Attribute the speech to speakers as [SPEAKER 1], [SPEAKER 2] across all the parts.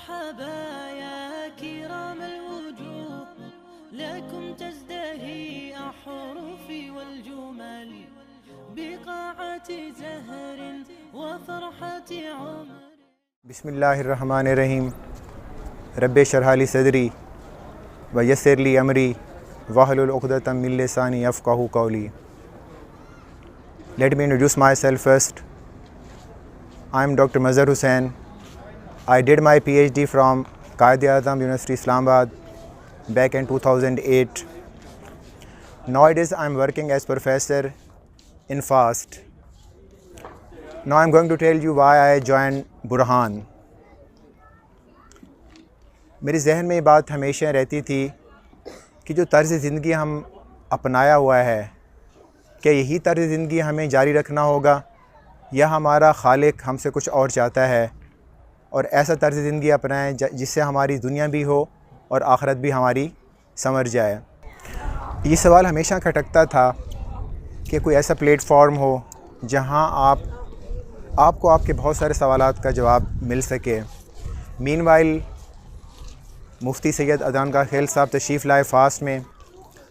[SPEAKER 1] مرحبا يا كرام الوجوه، لكم تزدهي أحرفي والجمل بقاعة زهر وفرحة عمر.
[SPEAKER 2] بسم اللہ الرحمن الرحیم. رب اشرح لی صدری ویسر لی امری واحلل عقدۃ من لسانی یفقہوا قولی. Let me introduce myself first. I am Dr. Mazhar Hussain. I did my PhD from Quaid-e-Azam University, Islamabad back in 2008. Nowadays I am working as professor in FAST. Now I am going to tell you why I joined برہان. میرے ذہن میں یہ بات ہمیشہ رہتی تھی کہ جو طرز زندگی ہم اپنایا ہوا ہے، کیا یہی طرز زندگی ہمیں جاری رکھنا ہوگا یا ہمارا خالق ہم سے کچھ اور چاہتا ہے، اور ایسا طرز زندگی اپنائیں جس سے ہماری دنیا بھی ہو اور آخرت بھی ہماری سنور جائے. یہ سوال ہمیشہ کھٹکتا تھا کہ کوئی ایسا پلیٹ فارم ہو جہاں آپ کو آپ کے بہت سارے سوالات کا جواب مل سکے. مین وائل مفتی سید اذان کا خیل صاحب تشریف لائے فاسٹ میں.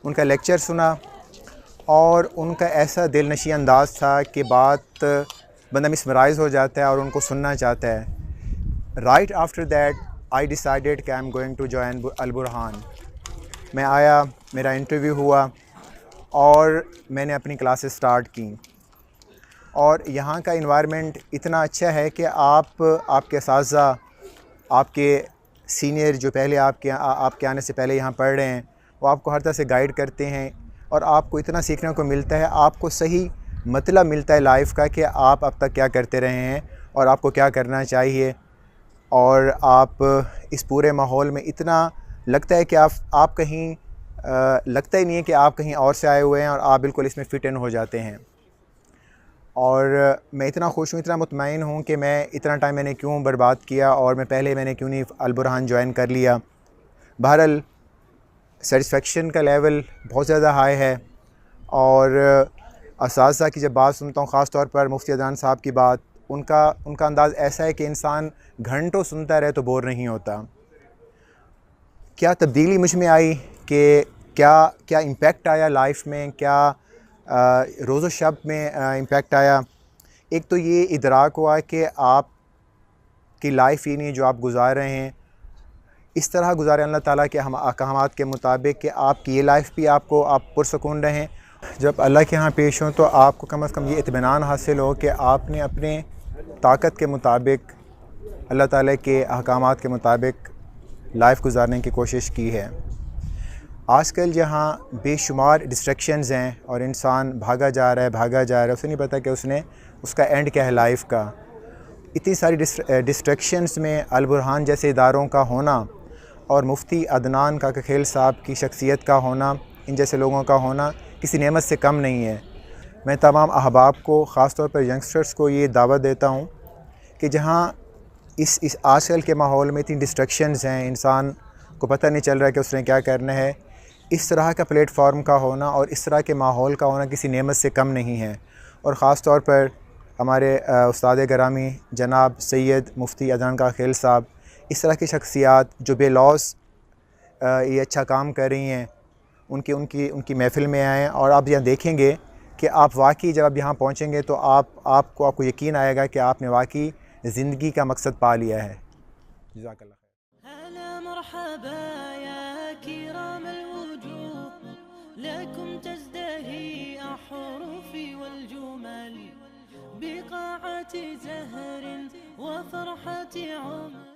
[SPEAKER 2] ان کا لیکچر سنا اور ان کا ایسا دل نشیں انداز تھا کہ بات بندہ مسمرائز ہو جاتا ہے اور ان کو سننا چاہتا ہے. Right after that I decided کہ I am going to join Alburhan. میں آیا، میرا انٹرویو ہوا اور میں نے اپنی کلاسز سٹارٹ کیں. اور یہاں کا انوائرمنٹ اتنا اچھا ہے کہ آپ کے اساتذہ، آپ کے سینئر جو پہلے آپ کے آنے سے پہلے یہاں پڑھ رہے ہیں، وہ آپ کو ہر طرح سے گائیڈ کرتے ہیں اور آپ کو اتنا سیکھنے کو ملتا ہے. آپ کو صحیح مطلب ملتا ہے لائف کا کہ آپ اب تک کیا کرتے رہے ہیں اور آپ کو کیا کرنا چاہیے. اور آپ اس پورے ماحول میں اتنا لگتا ہے کہ آپ کہیں لگتا ہی نہیں ہے کہ آپ کہیں اور سے آئے ہوئے ہیں اور آپ بالکل اس میں فٹ ان ہو جاتے ہیں. اور میں اتنا خوش ہوں، اتنا مطمئن ہوں کہ میں اتنا ٹائم میں نے کیوں برباد کیا اور میں نے کیوں نہیں البرہان جوائن کر لیا. بہرحال سیٹسفیکشن کا لیول بہت زیادہ ہائی ہے. اور اساتذہ کی جب بات سنتا ہوں، خاص طور پر مفتی اذان صاحب کی بات، ان کا انداز ایسا ہے کہ انسان گھنٹوں سنتا رہے تو بور نہیں ہوتا. کیا تبدیلی مجھ میں آئی کہ کیا امپیکٹ آیا لائف میں، کیا روز و شب میں امپیکٹ آیا. ایک تو یہ ادراک ہوا کہ آپ کی لائف ہی نہیں جو آپ گزار رہے ہیں اس طرح گزارے اللہ تعالیٰ کے احکامات کے مطابق کہ آپ کی یہ لائف بھی آپ پرسکون رہیں. جب اللہ کے ہاں پیش ہوں تو آپ کو کم از کم یہ اطمینان حاصل ہو کہ آپ نے اپنے طاقت کے مطابق اللہ تعالیٰ کے احکامات کے مطابق لائف گزارنے کی کوشش کی ہے. آج کل جہاں بے شمار ڈسٹریکشنز ہیں اور انسان بھاگا جا رہا ہے، اسے نہیں پتہ کہ اس کا اینڈ کیا ہے لائف کا. اتنی ساری ڈسٹریکشنز میں البرہان جیسے اداروں کا ہونا اور مفتی عدنان کاکا خیل صاحب کی شخصیت کا ہونا، ان جیسے لوگوں کا ہونا کسی نعمت سے کم نہیں ہے. میں تمام احباب کو، خاص طور پر ینگسٹرز کو یہ دعوت دیتا ہوں کہ جہاں اس آج کل کے ماحول میں اتنی ڈسٹریکشنز ہیں، انسان کو پتہ نہیں چل رہا کہ اس نے کیا کرنا ہے، اس طرح کا پلیٹ فارم کا ہونا اور اس طرح کے ماحول کا ہونا کسی نعمت سے کم نہیں ہے. اور خاص طور پر ہمارے استاد گرامی جناب سید مفتی اذان کاکا خیل صاحب، اس طرح کی شخصیات جو بے لوث یہ اچھا کام کر رہی ہیں، ان کی محفل میں آئیں اور آپ یہاں دیکھیں گے کہ آپ واقعی جب آپ یہاں پہنچیں گے تو آپ کو یقین آئے گا کہ آپ نے واقعی زندگی کا مقصد پا لیا ہے. جزاک اللہ خیر.
[SPEAKER 1] هلا مرحبا يا كرام الوجوه، لكم تزدهي أحرفي والجمل بقاعة زهر وفرحة عمر.